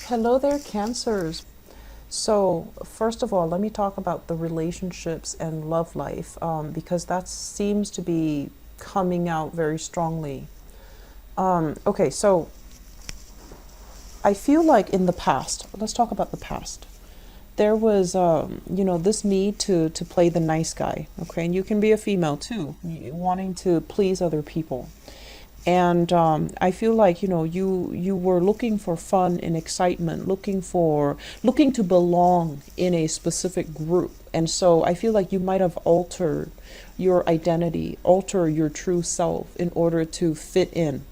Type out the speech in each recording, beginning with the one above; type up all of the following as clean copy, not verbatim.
Hello there, Cancers. So, first of all, let me talk about the relationships and love life because that seems to be coming out very strongly. Okay, so I feel like in the past, let's talk about the past. There was, this need to play the nice guy, okay? And you can be a female too, wanting to please other people. And I feel like you were looking for fun and excitement, looking to belong in a specific group. And so I feel like you might have altered your identity, alter your true self in order to fit in.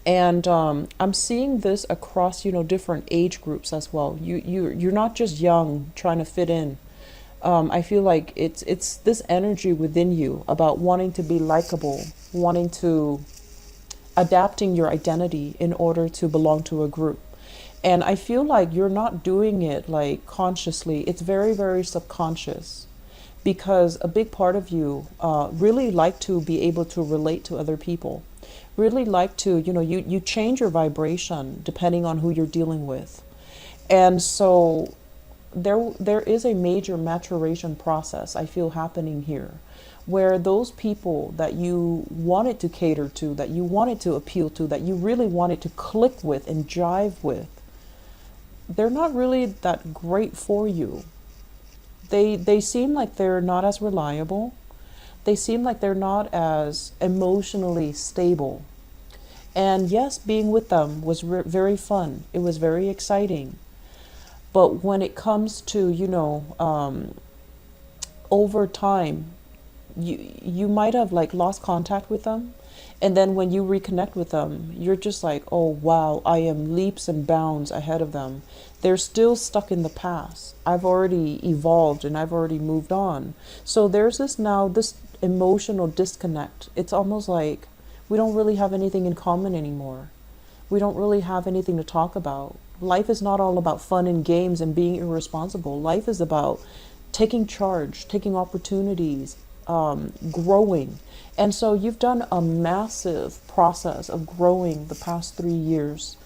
And I'm seeing this across different age groups as well. You're not just young trying to fit in. I feel like it's this energy within you about wanting to be likable, wanting to adapting your identity in order to belong to a group. And I feel like you're not doing it like consciously. It's very, very subconscious because a big part of you really like to be able to relate to other people. Really like to, you change your vibration depending on who you're dealing with. And so there is a major maturation process I feel happening here where those people that you wanted to cater to, that you wanted to appeal to, that you really wanted to click with and jive with, they're not really that great for you. They seem like they're not as reliable. They seem like they're not as emotionally stable. And yes, being with them was very fun. It was very exciting. But when it comes to, over time, you might have like lost contact with them. And then when you reconnect with them, you're just like, oh, wow, I am leaps and bounds ahead of them. They're still stuck in the past. I've already evolved and I've already moved on. So there's this emotional disconnect. It's almost like we don't really have anything in common anymore. We don't really have anything to talk about. Life is not all about fun and games and being irresponsible. Life is about taking charge, taking opportunities, growing. And so you've done a massive process of growing the past 3 years.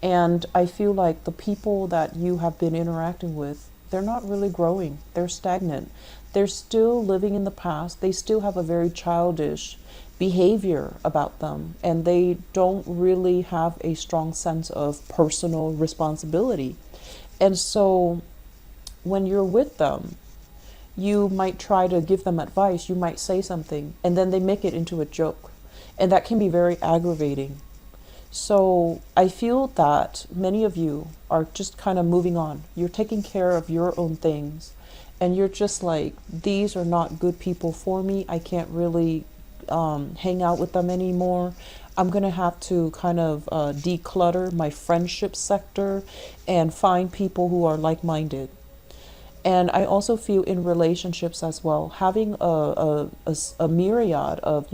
And I feel like the people that you have been interacting with, they're not really growing. They're stagnant. They're still living in the past. They still have a very childish behavior about them. And they don't really have a strong sense of personal responsibility. And so when you're with them, you might try to give them advice, you might say something, and then they make it into a joke. And that can be very aggravating. So I feel that many of you are just kind of moving on. You're taking care of your own things. And you're just like, these are not good people for me. I can't really hang out with them anymore. I'm going to have to kind of declutter my friendship sector and find people who are like-minded. And I also feel in relationships as well, having a myriad of,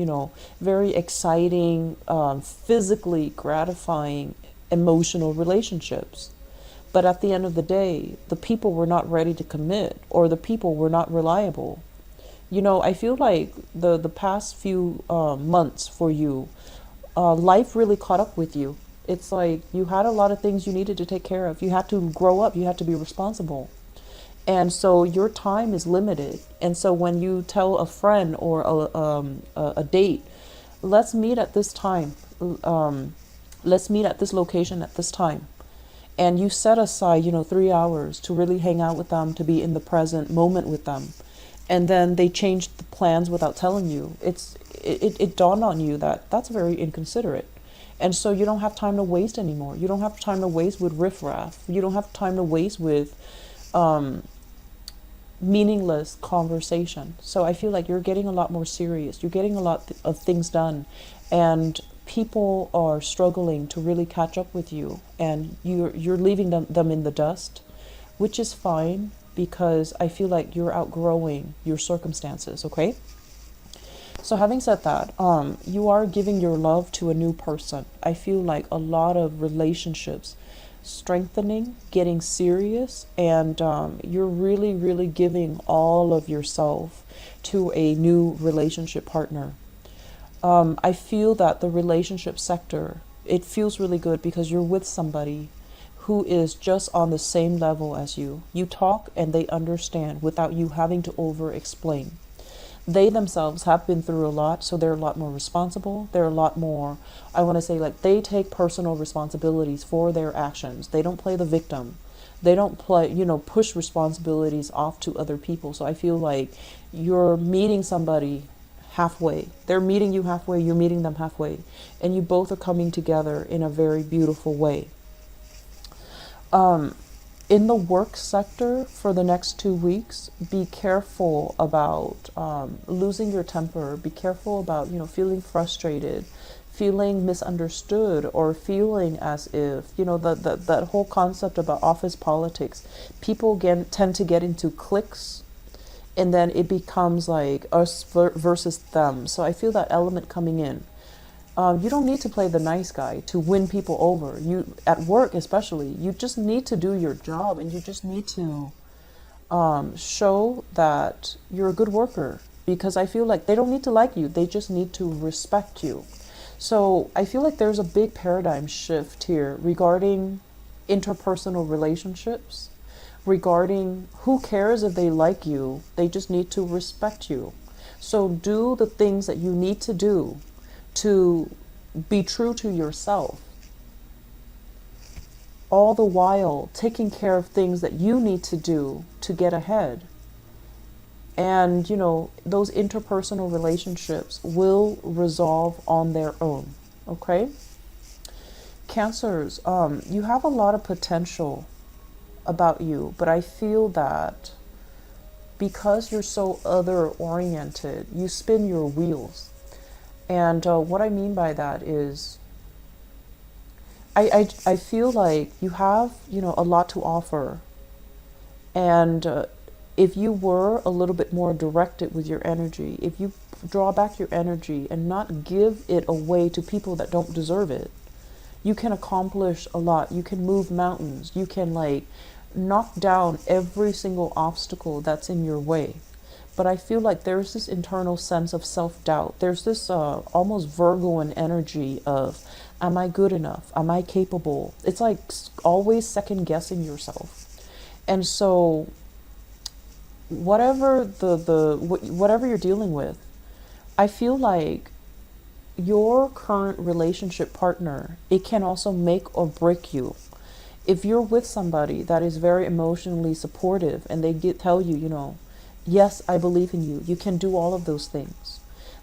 very exciting, physically gratifying, emotional relationships. But at the end of the day, the people were not ready to commit or the people were not reliable. I feel like the past few months for you, life really caught up with you. It's like you had a lot of things you needed to take care of. You had to grow up. You had to be responsible. And so your time is limited. And so when you tell a friend or a date, let's meet at this time, let's meet at this location at this time. And you set aside, 3 hours to really hang out with them, to be in the present moment with them. And then they changed the plans without telling you. It dawned on you that that's very inconsiderate. And so you don't have time to waste anymore. You don't have time to waste with riffraff. You don't have time to waste with meaningless conversation. So I feel like you're getting a lot more serious. You're getting a lot of things done, and people are struggling to really catch up with you, and you're leaving them in the dust, which is fine because I feel like you're outgrowing your circumstances. Okay. So having said that, you are giving your love to a new person. I feel like a lot of relationships strengthening, getting serious, and you're really, really giving all of yourself to a new relationship partner. I feel that the relationship sector, it feels really good because you're with somebody who is just on the same level as you. You talk and they understand without you having to over explain. They themselves have been through a lot, so they're a lot more responsible. They're a lot more, I want to say, like, they take personal responsibilities for their actions. They don't play the victim. They don't play, push responsibilities off to other people. So I feel like you're meeting somebody halfway. They're meeting you halfway, you're meeting them halfway. And you both are coming together in a very beautiful way. In the work sector for the next 2 weeks, be careful about losing your temper. Be careful about, feeling frustrated, feeling misunderstood, or feeling as if, that whole concept about office politics. People tend to get into cliques, and then it becomes like us versus them. So I feel that element coming in. You don't need to play the nice guy to win people over. You, at work especially, you just need to do your job, and you just need to show that you're a good worker, because I feel like they don't need to like you. They just need to respect you. So I feel like there's a big paradigm shift here regarding interpersonal relationships, regarding who cares if they like you. They just need to respect you. So do the things that you need to do to be true to yourself, all the while taking care of things that you need to do to get ahead. And, those interpersonal relationships will resolve on their own. Okay? Cancers, you have a lot of potential about you, but I feel that because you're so other oriented, you spin your wheels. And what I mean by that is I feel like you have, a lot to offer. And if you were a little bit more directed with your energy, if you draw back your energy and not give it away to people that don't deserve it, you can accomplish a lot. You can move mountains. You can knock down every single obstacle that's in your way. But I feel like there's this internal sense of self-doubt. There's this almost Virgoan energy of, am I good enough? Am I capable? It's like always second guessing yourself. And so whatever whatever you're dealing with, I feel like your current relationship partner, it can also make or break you. If you're with somebody that is very emotionally supportive and they tell you, yes, I believe in you, you can do all of those things,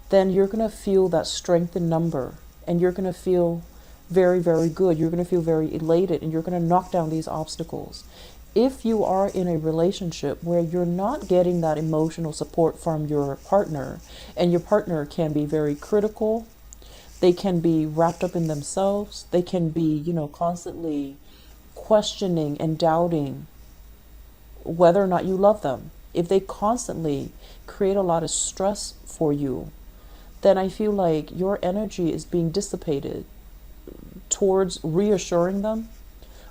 then you're going to feel that strength in number, and you're going to feel very, very good. You're going to feel very elated, and you're going to knock down these obstacles. If you are in a relationship where you're not getting that emotional support from your partner, and your partner can be very critical, they can be wrapped up in themselves, they can be, constantly questioning and doubting whether or not you love them. If they constantly create a lot of stress for you, then I feel like your energy is being dissipated towards reassuring them,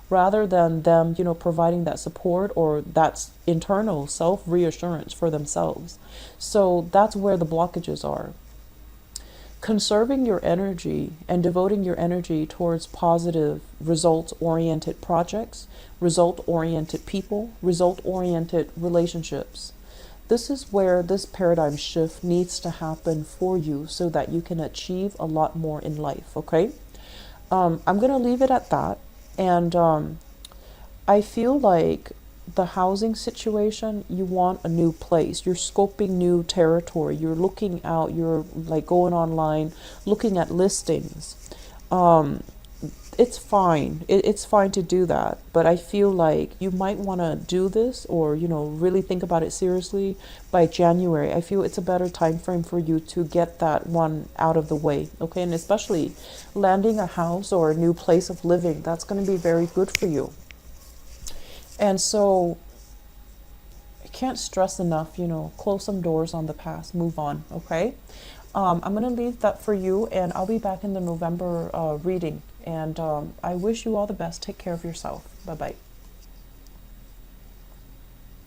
rather than them, providing that support or that internal self-reassurance for themselves. So that's where the blockages are. Conserving your energy and devoting your energy towards positive, result-oriented projects, result-oriented people, result-oriented relationships. This is where this paradigm shift needs to happen for you so that you can achieve a lot more in life, okay? I'm going to leave it at that. And I feel like the housing situation, you want a new place. You're scoping new territory. You're looking out. You're going online, looking at listings. It's fine. It's fine to do that. But I feel like you might want to do this, or, really think about it seriously by January. I feel it's a better time frame for you to get that one out of the way. Okay. And especially landing a house or a new place of living, that's going to be very good for you. And so I can't stress enough, close some doors on the past, move on, okay? I'm going to leave that for you, and I'll be back in the November reading. And I wish you all the best. Take care of yourself. Bye-bye.